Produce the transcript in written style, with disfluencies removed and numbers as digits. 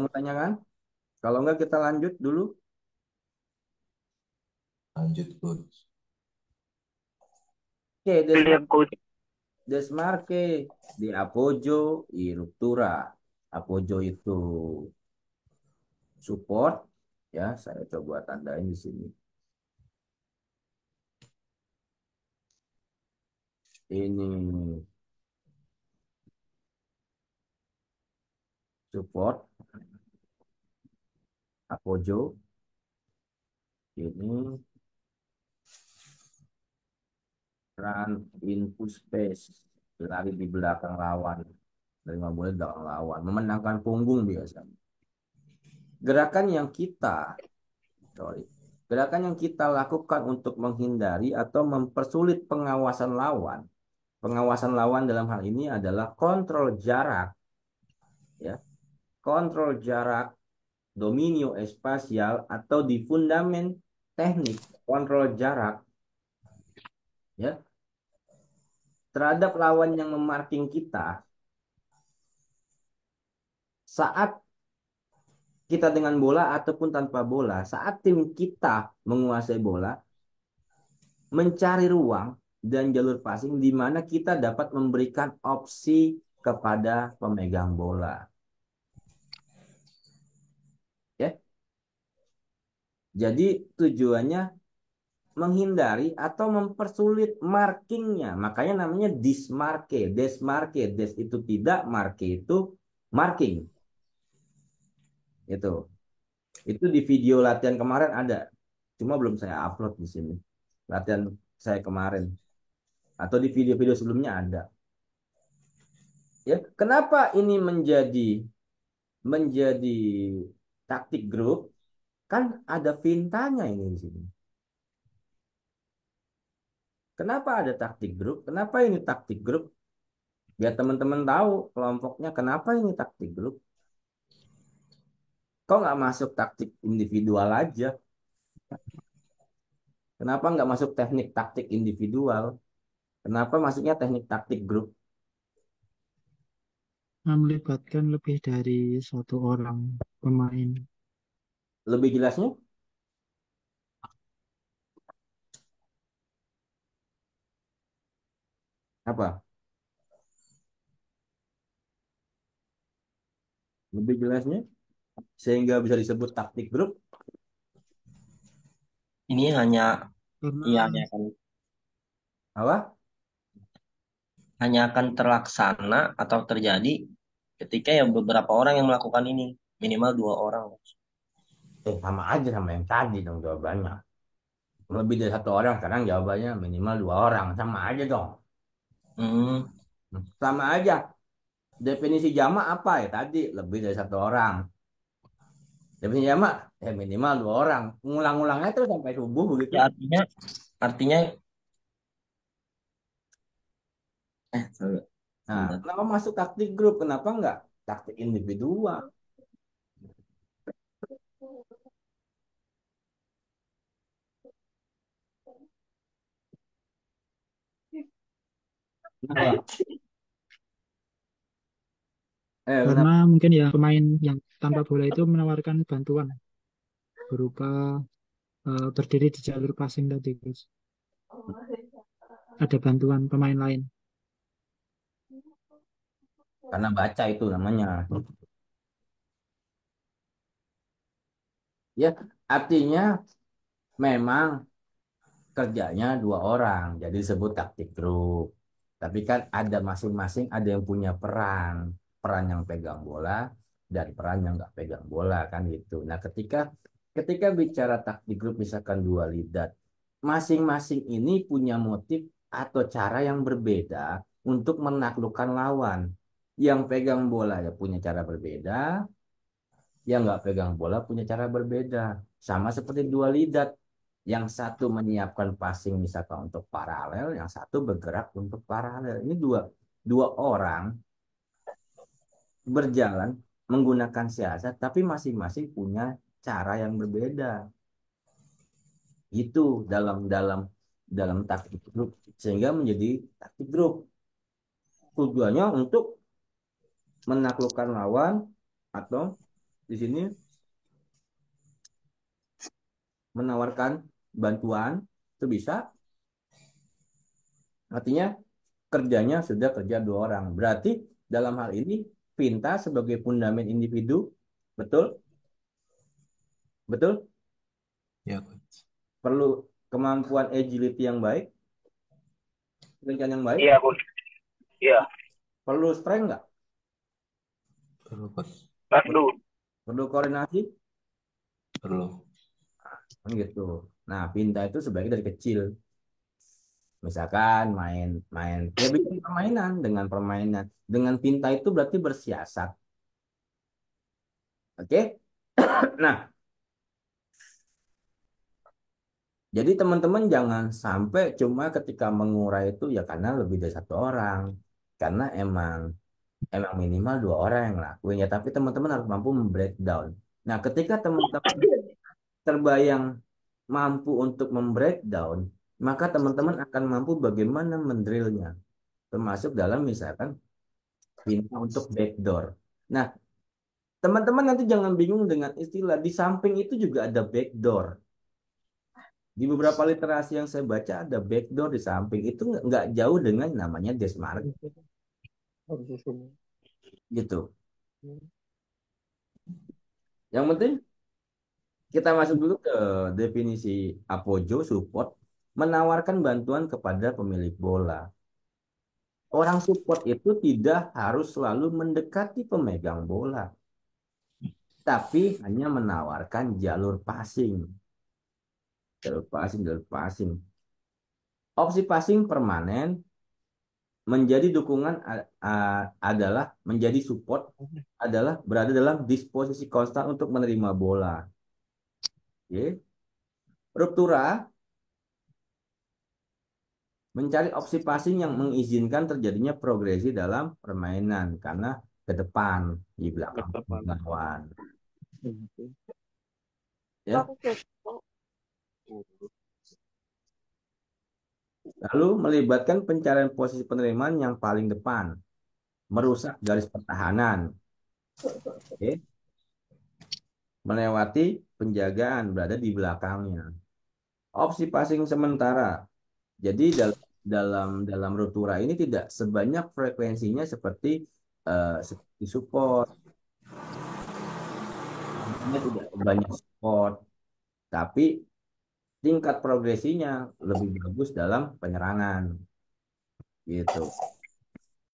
Mau tanyakan? Kalau enggak kita lanjut dulu. Lanjut, Coach. Oke, Iya, coach. Desmarque di Appoggio y Ruptura. Appoggio itu support, ya. Saya coba tandain di sini. Ini support Appoggio. Ini run into space, lari di belakang lawan, dari boleh belakang lawan, memenangkan punggung biasanya. Gerakan yang kita, sorry, gerakan yang kita lakukan untuk menghindari atau mempersulit pengawasan lawan dalam hal ini adalah kontrol jarak, ya, kontrol jarak, dominio espasial atau di fundamen teknik kontrol jarak, ya, terhadap lawan yang memarking kita saat kita dengan bola ataupun tanpa bola, saat tim kita menguasai bola, mencari ruang dan jalur passing di mana kita dapat memberikan opsi kepada pemegang bola. Ya, jadi tujuannya menghindari atau mempersulit markingnya. Makanya namanya dismarke, desmarke, des itu tidak, marke itu marking. Itu, itu di video latihan kemarin ada, cuma belum saya upload di sini. Latihan saya kemarin. Atau di video-video sebelumnya ada. Ya, kenapa ini menjadi taktik grup? Kan ada fintanya ini di sini. Kenapa ada taktik grup? Kenapa ini taktik grup? Biar teman-teman tahu kelompoknya kenapa ini taktik grup. Kok nggak masuk taktik individual aja? Kenapa nggak masuk teknik taktik individual? Kenapa masuknya teknik taktik grup? Melibatkan lebih dari satu orang pemain. Lebih jelasnya apa? Lebih jelasnya sehingga bisa disebut taktik grup Ini hanya Karena ya apa? hanya akan terlaksana atau terjadi ketika ya beberapa orang yang melakukan ini, minimal dua orang. Sama aja sama yang tadi dong jawabannya. Lebih dari satu orang sekarang jawabannya minimal dua orang. Sama aja dong. Hmm, Sama aja. Definisi jamak apa ya tadi? Lebih dari satu orang. Definisi jamak ya minimal dua orang. Ngulang-ngulangnya terus sampai subuh begitu. ya artinya sorry, Nah, sebentar. kenapa masuk taktik grup? Kenapa enggak taktik individual? Kenapa? karena Kenapa? mungkin ya pemain yang tanpa bola itu menawarkan bantuan berupa berdiri di jalur passing tadi, guys. Ada bantuan pemain lain. Karena baca itu namanya. Ya, artinya memang kerjanya dua orang, jadi disebut taktik grup. Tapi kan ada masing-masing ada yang punya peran, peran yang pegang bola dan peran yang nggak pegang bola kan gitu. Nah, ketika ketika bicara taktik grup misalkan dua lidat, masing-masing ini punya motif atau cara yang berbeda untuk menaklukkan lawan. Yang pegang bola ya punya cara berbeda, yang nggak pegang bola punya cara berbeda. Sama seperti dua lidat. Yang satu menyiapkan passing misalkan untuk paralel, yang satu bergerak untuk paralel. Ini dua, dua orang berjalan menggunakan siasat, tapi masing-masing punya cara yang berbeda. Itu dalam dalam dalam taktik grup sehingga menjadi taktik grup. Tujuannya untuk menaklukkan lawan atau di sini menawarkan bantuan itu bisa, artinya kerjanya sudah kerja dua orang. Berarti dalam hal ini Pinta sebagai fundamen individu, betul? Betul? Ya, coach. Perlu kemampuan agility yang baik, rencana yang baik, Iya, Coach. Iya, perlu strength nggak? Perlu, coach. perlu. Perlu koordinasi, Perlu. kan gitu. Nah, Pinta itu sebagai dari kecil, misalkan main, ya bikin permainan dengan permainan. Dengan Pinta itu berarti bersiasat. Oke? Nah, jadi teman-teman jangan sampai cuma ketika mengurai itu ya karena lebih dari satu orang. Karena emang minimal dua orang yang ngelakuin ya, tapi teman-teman harus mampu membreakdown. Nah, ketika teman-teman terbayang mampu untuk membreakdown, maka teman-teman akan mampu bagaimana mendrillnya, termasuk dalam misalkan pintu untuk backdoor. Nah, teman-teman nanti jangan bingung dengan istilah di samping itu juga ada backdoor. Di beberapa literasi yang saya baca ada backdoor di samping itu nggak jauh dengan namanya Desmark gitu. Yang penting kita masuk dulu ke definisi Apojo support, menawarkan bantuan kepada pemilik bola. Orang support itu tidak harus selalu mendekati pemegang bola, tapi hanya menawarkan jalur passing. Jalur passing, jalur passing. Opsi passing permanen menjadi dukungan adalah menjadi support adalah berada dalam disposisi konstan untuk menerima bola. Oke. Ruptura mencari opsi passing yang mengizinkan terjadinya progresi dalam permainan karena ke depan di belakang lawan. Ya. Lalu melibatkan pencarian posisi penerimaan yang paling depan, merusak garis pertahanan. Oke. Melewati penjagaan berada di belakangnya. Opsi passing sementara. Jadi dalam Rutura ini tidak sebanyak frekuensinya seperti support. Ini tidak sebanyak support, tapi tingkat progresinya lebih bagus dalam penyerangan. Gitu.